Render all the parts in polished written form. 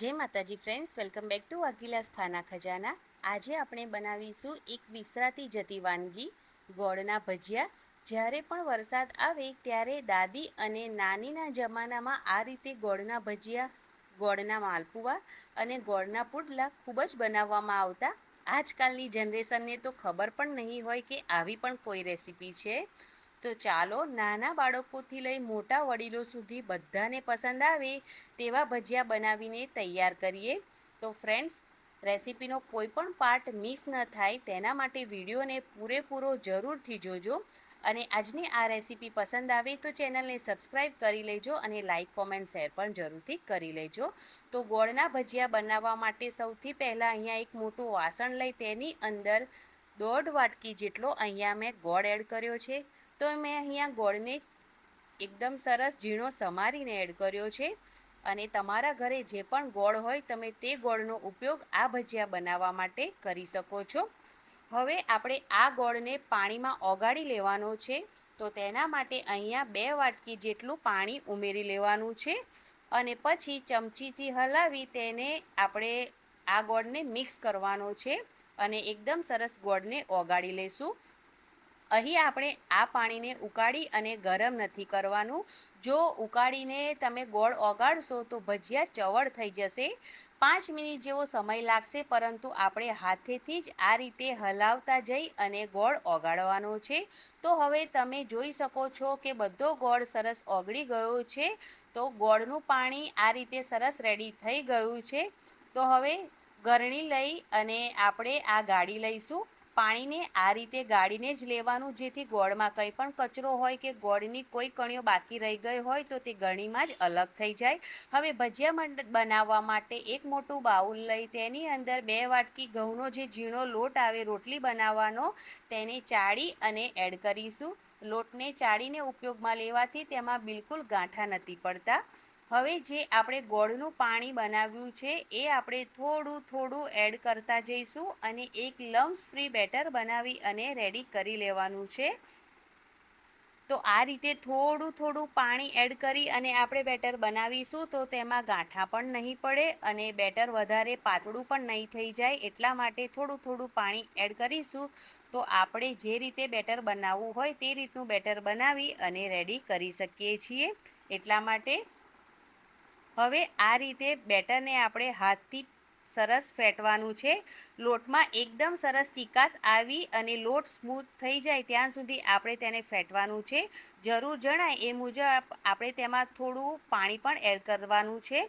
જય માતાજી friends, welcome back to અકિલાસ ખાના ખજાના। આજે આપણે બનાવીશું એક વિસરાતી જતી વાનગી, ગોળના ભજીયા। જ્યારે પણ વરસાદ આવે ત્યારે દાદી અને નાનીના જમાનામાં આ રીતે ગોળના ભજીયા, ગોળના માલપુઆ અને ગોળના પુડલા ખૂબ જ બનાવવામાં આવતા। આજકાલની જનરેશનને તો ખબર પણ નહીં હોય કે આવી પણ કોઈ રેસીપી છે। તો ચાલો નાના બાળકોથી લઈ મોટા વડીલો સુધી બધાને પસંદ આવે તેવા ભજીયા બનાવીને તૈયાર કરીએ। તો ફ્રેન્ડ્સ, રેસીપીનો કોઈ પણ પાર્ટ મિસ ન થાય તેના માટે વિડીયોને પૂરેપૂરો જરૂરથી જોજો। અને આજની આ રેસીપી પસંદ આવે તો ચેનલને સબસ્ક્રાઈબ કરી લેજો અને લાઇક, કોમેન્ટ, શેર પણ જરૂરથી કરી લેજો। તો ગોળના ભજીયા બનાવવા માટે સૌથી પહેલાં અહીંયા એક મોટું વાસણ લઈ તેની અંદર 1.5 વાટકી જેટલો અહીંયા મેં ગોળ એડ કર્યો છે। તો મેં અહીંયા ગોળને એકદમ સરસ ઝીણો સમારીને એડ કર્યો છે। અને તમારા ઘરે જે પણ ગોળ હોય તમે તે ગોળનો ઉપયોગ આ ભજીયા બનાવવા માટે કરી શકો છો। હવે આપણે આ ગોળને પાણીમાં ઓગાળી લેવાનો છે। તો તેના માટે અહીંયા 2 વાટકી જેટલું પાણી ઉમેરી લેવાનું છે અને પછી ચમચીથી હલાવી તેને આપણે આ ગોળને મિક્સ કરવાનો છે અને એકદમ સરસ ગોળને ઓગાળી લઈશું। અહીં આપણે આ પાણીને ઉકાળી અને ગરમ નથી કરવાનું। જો ઉકાળીને તમે ગોળ ઓગાળશો તો ભજીયા ચવડ થઈ જશે। 5 મિનિટ જેવો સમય લાગશે, પરંતુ આપણે હાથેથી જ આ રીતે હલાવતા જઈ અને ગોળ ઓગાળવાનો છે। તો હવે તમે જોઈ શકો છો કે બધો ગોળ સરસ ઓગળી ગયો છે। તો ગોળનું પાણી આ રીતે સરસ રેડી થઈ ગયું છે। તો હવે ગરણી લઈ અને આપણે આ ગાળી લઈશું। પાણીને આ રીતે ગાળીને જ લેવાનું, જેથી ગોળમાં કંઈ પણ કચરો હોય કે ગોળની કોઈ કણીઓ બાકી રહી ગઈ હોય તો તે ગરણીમાં જ અલગ થઈ જાય। હવે ભજીયા બનાવવા માટે એક મોટું બાઉલ લઈ તેની અંદર 2 વાટકી ઘઉંનો જે ઝીણો લોટ આવે રોટલી બનાવવાનો, તેને ચાળી અને એડ કરીશું। લોટને ચાળીને ઉપયોગમાં લેવાથી તેમાં બિલકુલ ગાંઠા નથી પડતા। હવે જે આપણે ગોળનું પાણી બનાવ્યું છે એ આપણે થોડું થોડું એડ કરતા જઈશું અને એક લમ્સ ફ્રી બેટર બનાવી અને રેડી કરી લેવાનું છે। તો આ રીતે થોડું થોડું પાણી એડ કરી અને આપણે બેટર બનાવીશું તો તેમાં ગાંઠા પણ નહીં પડે અને બેટર વધારે પાતળું પણ નહીં થઈ જાય। એટલા માટે થોડું થોડું પાણી એડ કરીશું તો આપણે જે રીતે બેટર બનાવવું હોય તે રીતનું બેટર બનાવી અને રેડી કરી શકીએ છીએ। એટલા માટે હવે આ રીતે બેટરને આપણે હાથથી સરસ ફેટવાનું છે। લોટમાં એકદમ સરસ ચીકાશ આવી અને લોટ સ્મૂથ થઈ જાય ત્યાં સુધી આપણે તેને ફેટવાનું છે। જરૂર જણાય એ મુજબ આપણે તેમાં થોડું પાણી પણ એડ કરવાનું છે।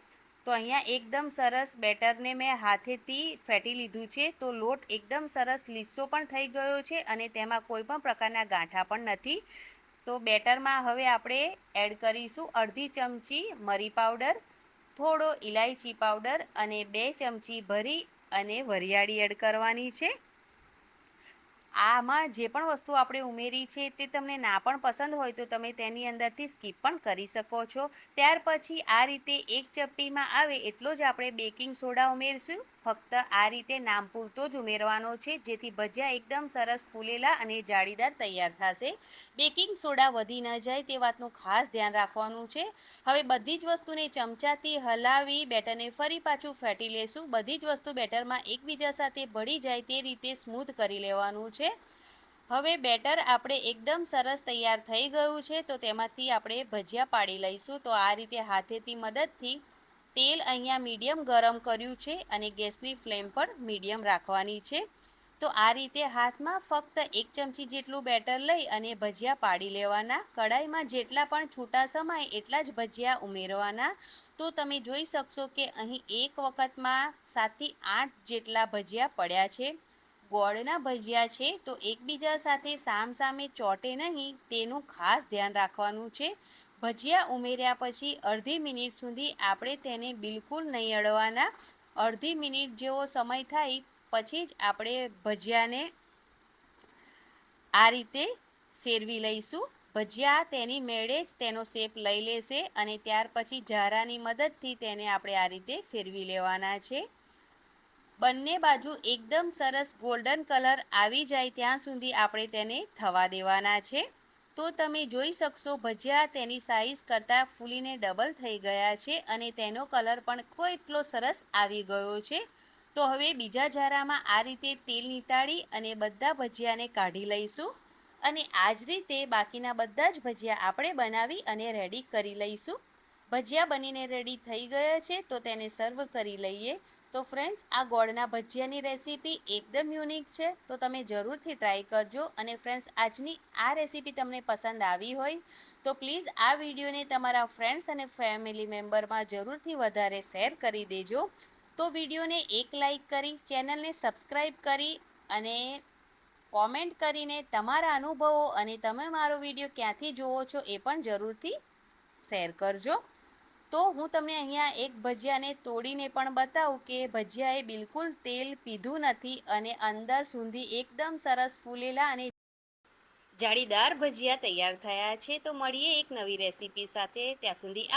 તો અહીંયા એકદમ સરસ બેટરને મેં હાથેથી ફેટી લીધું છે। તો લોટ એકદમ સરસ લીસો પણ થઈ ગયો છે અને તેમાં કોઈ પણ પ્રકારના ગાંઠા પણ નથી। તો બેટરમાં હવે આપણે એડ કરીશું અડધી ચમચી મરી પાવડર, થોડો ઇલાયચી પાવડર અને 2 ચમચી ભરી અને વરિયાળી એડ કરવાની છે। આમાં જે પણ વસ્તુ આપણે ઉમેરી છે તે તમને ના પણ પસંદ હોય તો તમે તેની અંદરથી સ્કીપ પણ કરી શકો છો। ત્યાર પછી આ રીતે એક ચપટીમાં આવે એટલો જ આપણે બેકિંગ સોડા ઉમેરશું। ફક્ત આ રીતે નામ પૂરતો જ ઉમેરવાનો છે, જેથી ભજીયા એકદમ સરસ ફૂલેલા અને જાળીદાર તૈયાર થશે। બેકિંગ સોડા વધી ન જાય તે વાતનું ખાસ ધ્યાન રાખવાનું છે। હવે બધી જ વસ્તુને ચમચાથી હલાવી બેટરને ફરી પાછું ફેટી લેશું। બધી જ વસ્તુ બેટરમાં એકબીજા સાથે ભળી જાય તે રીતે સ્મૂથ કરી લેવાનું છે। હવે બેટર આપણે એકદમ સરસ તૈયાર થઈ ગયું છે તો તેમાંથી આપણે ભજીયા પાડી લઈશું। તો આ રીતે હાથેથી મદદથી તેલ અહીંયા મીડિયમ ગરમ કર્યું છે અને ગેસની ફ્લેમ પણ મીડિયમ રાખવાની છે। તો આ રીતે હાથમાં ફક્ત 1 ચમચી જેટલું બેટર લઈ અને ભજીયા પાડી લેવાના। કડાઈમાં જેટલા પણ છૂટા સમાય એટલા જ ભજીયા ઉમેરવાના। તો તમે જોઈ શકશો કે અહીં એક વખતમાં 7 થી 8 જેટલા ભજીયા પડ્યા છે। ગોળના ભજીયા છે તો એકબીજા સાથે સામસામે ચોંટે નહીં તેનું ખાસ ધ્યાન રાખવાનું છે। ભજીયા ઉમેર્યા પછી અડધી મિનિટ સુધી આપણે તેને બિલકુલ નહીં અડવાના। અડધી મિનિટ જેવો સમય થાય પછી જ આપણે ભજીયાને આ રીતે ફેરવી લઈશું। ભજીયા તેની મેળે જ તેનો શેપ લઈ લેશે અને ત્યાર પછી ઝારાની મદદથી તેને આપણે આ રીતે ફેરવી લેવાના છે। બંને બાજુ એકદમ સરસ ગોલ્ડન કલર આવી જાય ત્યાં સુધી આપણે તેને થવા દેવાના છે। તો તમે જોઈ શકશો ભજીયા તેની સાઈઝ કરતાં ફૂલીને ડબલ થઈ ગયા છે અને તેનો કલર પણ એટલો સરસ આવી ગયો છે. તો હવે બીજા જારામાં આ રીતે તેલ નીતાળી અને બધા ભજીયાને કાઢી લઈશું અને આ જ રીતે બાકીના બધા જ ભજીયા આપણે બનાવી અને રેડી કરી લઈશું. ભજીયા બનીને રેડી થઈ ગયા છે તો તેને સર્વ કરી લઈએ. તો ફ્રેન્ડ્સ, આ ગોળના ભજીયાની રેસીપી એકદમ યુનિક છે, તો તમે જરૂરથી ટ્રાય કરજો. અને ફ્રેન્ડ્સ, આજની આ રેસીપી તમને પસંદ આવી હોય તો પ્લીઝ આ વિડીયોને તમારા ફ્રેન્ડ્સ અને ફેમિલી મેમ્બરમાં જરૂરથી વધારે શેર કરી દેજો. તો વિડીયોને એક લાઈક કરી, ચેનલને સબસ્ક્રાઈબ કરી અને કોમેન્ટ કરીને તમારા અનુભવો અને તમે મારો વિડીયો ક્યાંથી જુઓ છો એ પણ જરૂરથી શેર કરજો. તો હું તમને અહીંયા એક ભજીયાને તોડીને પણ બતાવું કે ભજીયાએ બિલકુલ તેલ પીધું નથી અને અંદર સુધી એકદમ સરસ ફૂલેલા અને જાળીદાર ભજીયા તૈયાર થયા છે. તો મળીએ એક નવી રેસીપી સાથે. ત્યાં સુધી